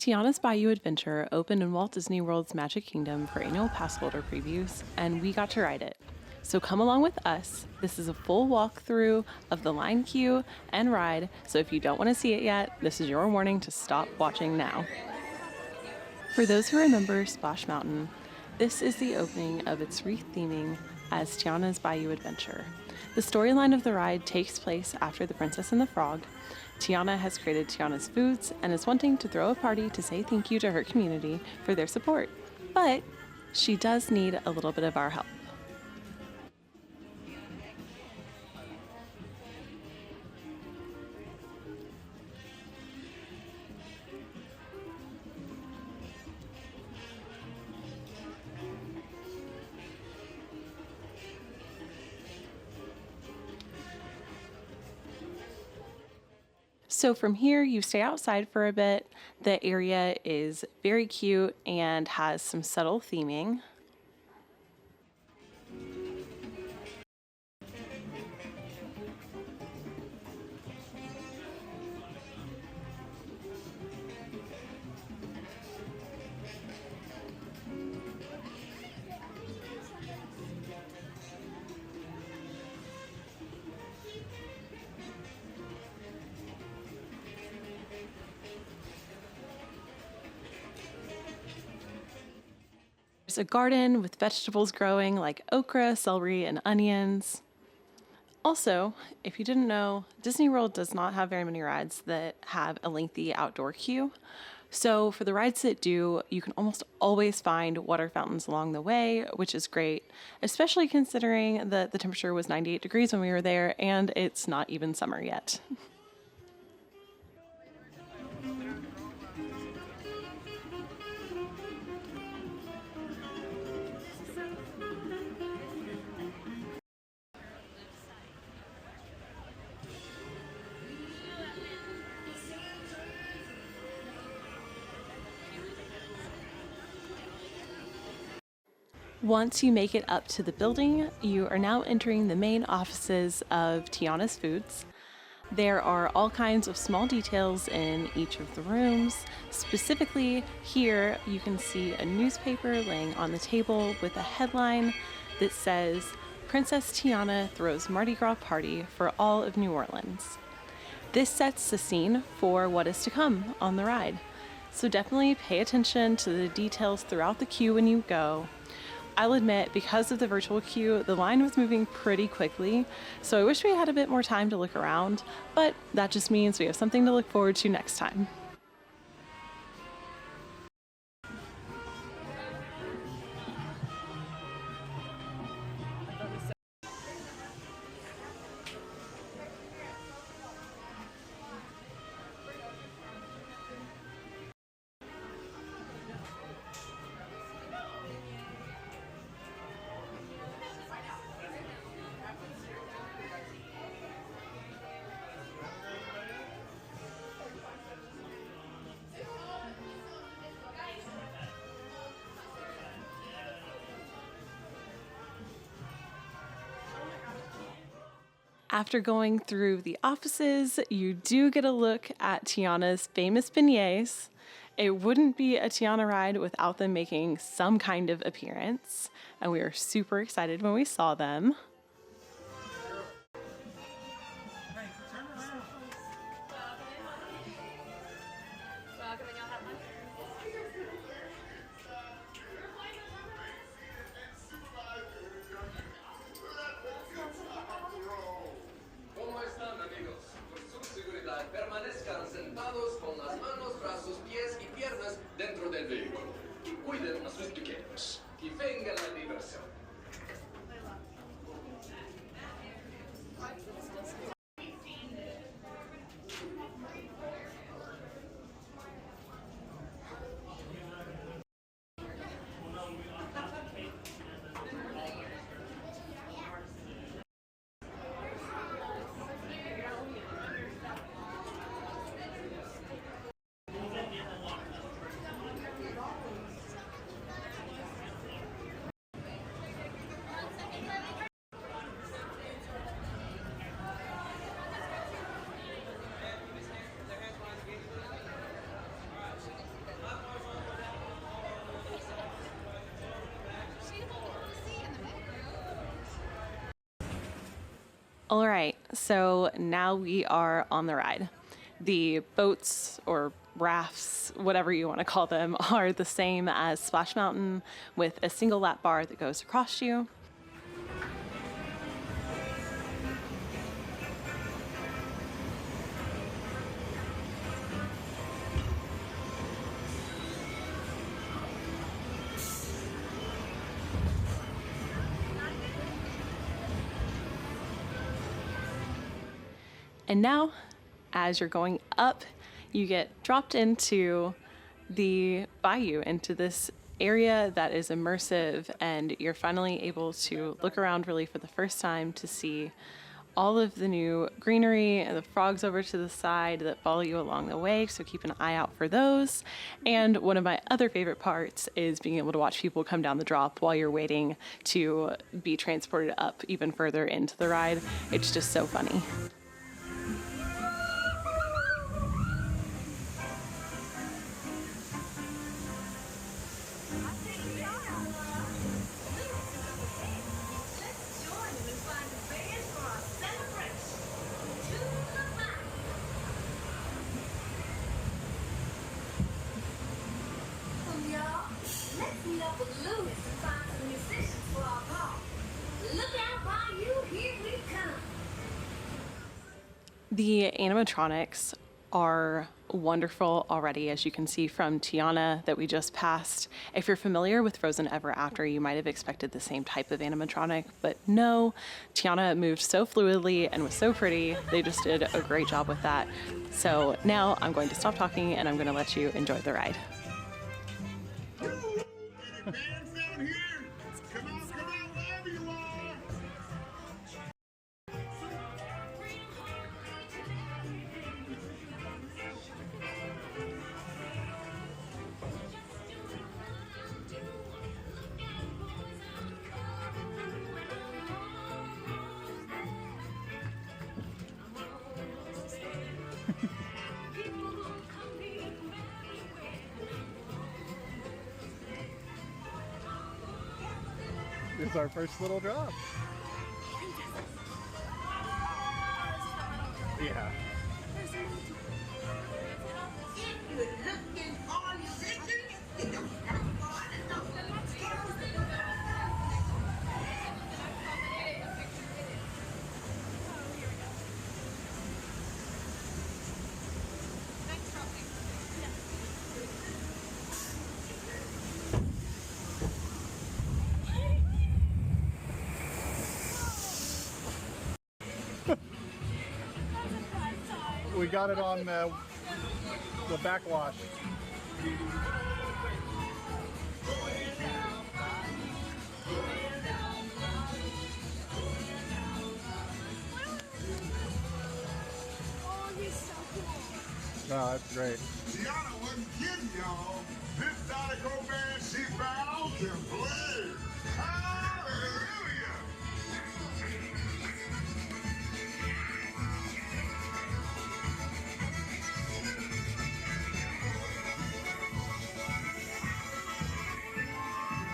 Tiana's Bayou Adventure opened in Walt Disney World's Magic Kingdom for annual Passholder Previews, and we got to ride it. So come along with us. This is a full walkthrough of the line queue and ride, so if you don't want to see it yet, this is your warning to stop watching now. For those who remember Splash Mountain, this is the opening of its re-theming as Tiana's Bayou Adventure. The storyline of the ride takes place after The Princess and the Frog. Tiana has created Tiana's Foods and is wanting to throw a party to say thank you to her community for their support. But she does need a little bit of our help. So from here, you stay outside for a bit. The area is very cute and has some subtle theming. There's a garden with vegetables growing like okra, celery, and onions. Also, if you didn't know, Disney World does not have very many rides that have a lengthy outdoor queue. So for the rides that do, you can almost always find water fountains along the way, which is great, especially considering that the temperature was 98 degrees when we were there and it's not even summer yet. Once you make it up to the building, you are now entering the main offices of Tiana's Foods. There are all kinds of small details in each of the rooms. Specifically, here you can see a newspaper laying on the table with a headline that says, "Princess Tiana throws Mardi Gras party for all of New Orleans." This sets the scene for what is to come on the ride. So definitely pay attention to the details throughout the queue when you go. I'll admit, because of the virtual queue, the line was moving pretty quickly, so I wish we had a bit more time to look around, but that just means we have something to look forward to next time. After going through the offices, you do get a look at Tiana's famous beignets. It wouldn't be a Tiana ride without them making some kind of appearance, and we were super excited when we saw them. Permanezcan sentados con las manos, brazos, pies y piernas dentro del vehículo. Y cuiden a sus pequeños. Y venga la diversión. All right, so now we are on the ride. The boats or rafts, whatever you want to call them, are the same as Splash Mountain with a single lap bar that goes across you. And now, as you're going up, you get dropped into the bayou, into this area that is immersive, and you're finally able to look around really for the first time to see all of the new greenery and the frogs over to the side that follow you along the way, so keep an eye out for those. And one of my other favorite parts is being able to watch people come down the drop while you're waiting to be transported up even further into the ride. It's just so funny. The animatronics are wonderful already, as you can see from Tiana that we just passed. If you're familiar with Frozen Ever After, you might have expected the same type of animatronic, but no, Tiana moved so fluidly and was so pretty. They just did a great job with that. So now I'm going to stop talking and I'm going to let you enjoy the ride. It's our first little drop. Yeah. We got it on the backwash. Oh, that's great. Tiana wasn't kidding, y'all. This Dinoco band she found can play. Hallelujah!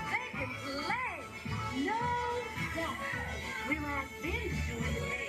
They can play. No doubt. We have been doing it.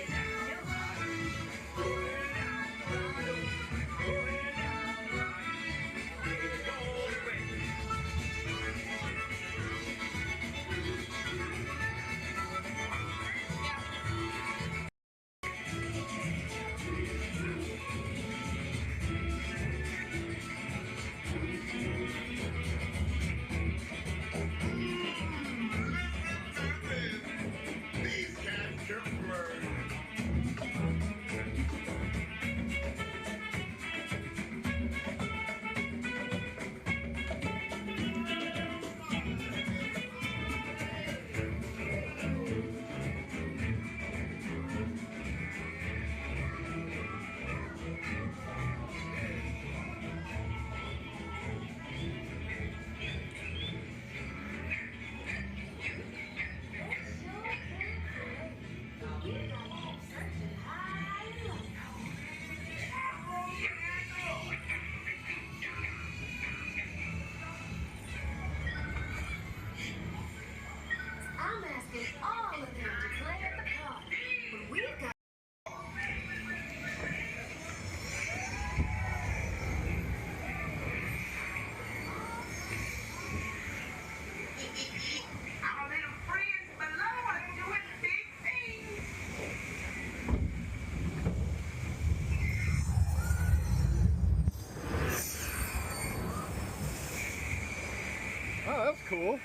cool.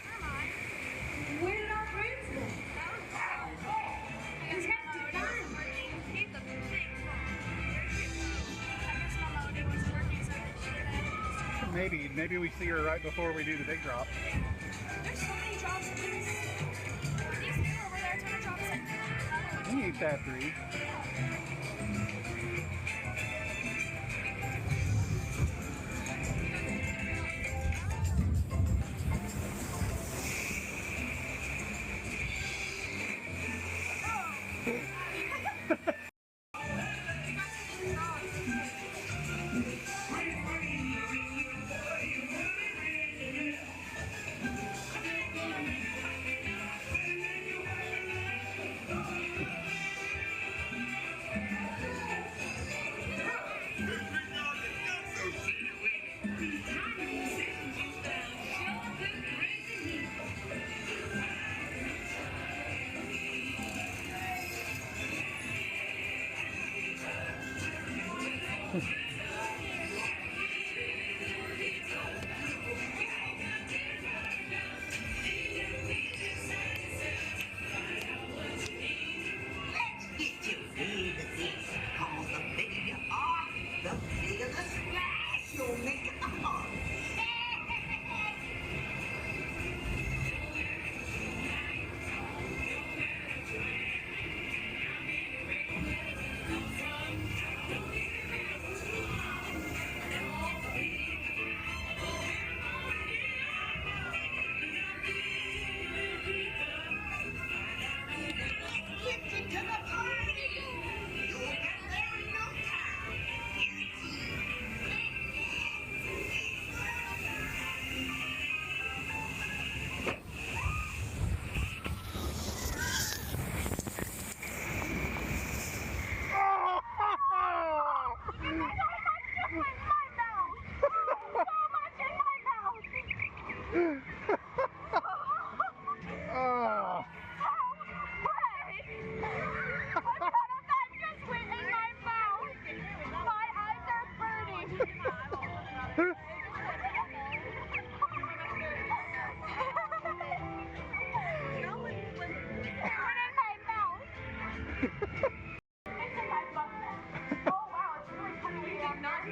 Where did our friends go? It's have to find them. Maybe we see her right before we do the big drop. There's so many drops in this. These two over there, ton of drops in another one. We ate that 3.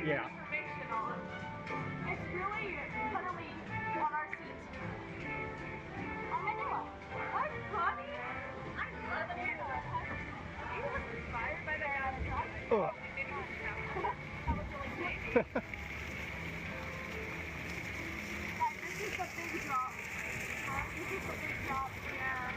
Yeah. It's really cuddly on our seat. Armadillo. What, Bobby? I love it. He was inspired by the guy. Ugh. That was really great. This is the big drop. This is the big drop. Yeah.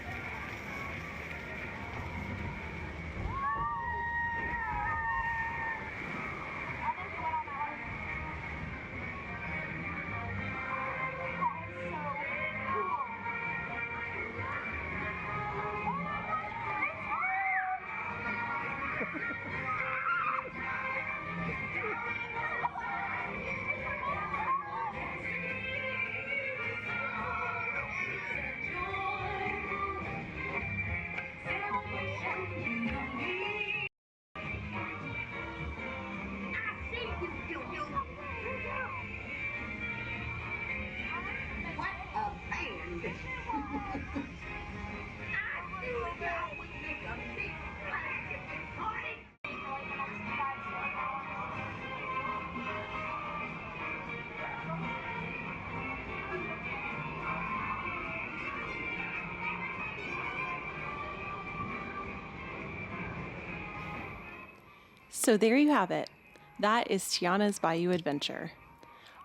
I think you went on that one. What a band! I knew y'all would make a big splash party. So there you have it. That is Tiana's Bayou adventure.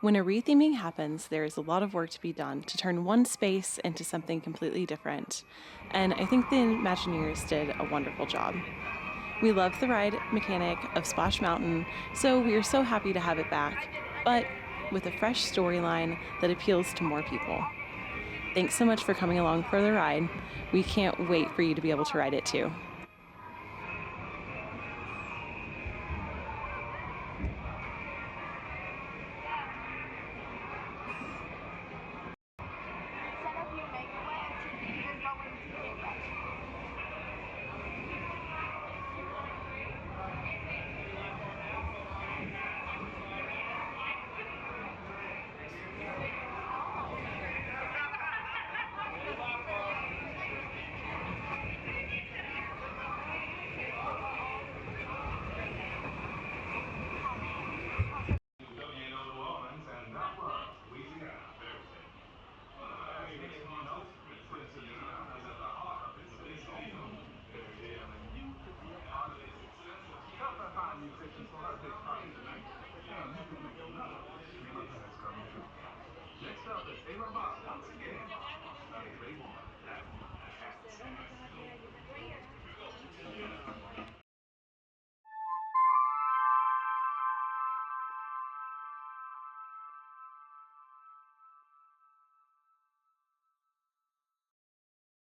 When a retheming happens, there is a lot of work to be done to turn one space into something completely different. And I think the Imagineers did a wonderful job. We love the ride mechanic of Splash Mountain, so we are so happy to have it back, but with a fresh storyline that appeals to more people. Thanks so much for coming along for the ride. We can't wait for you to be able to ride it too. They run about once again.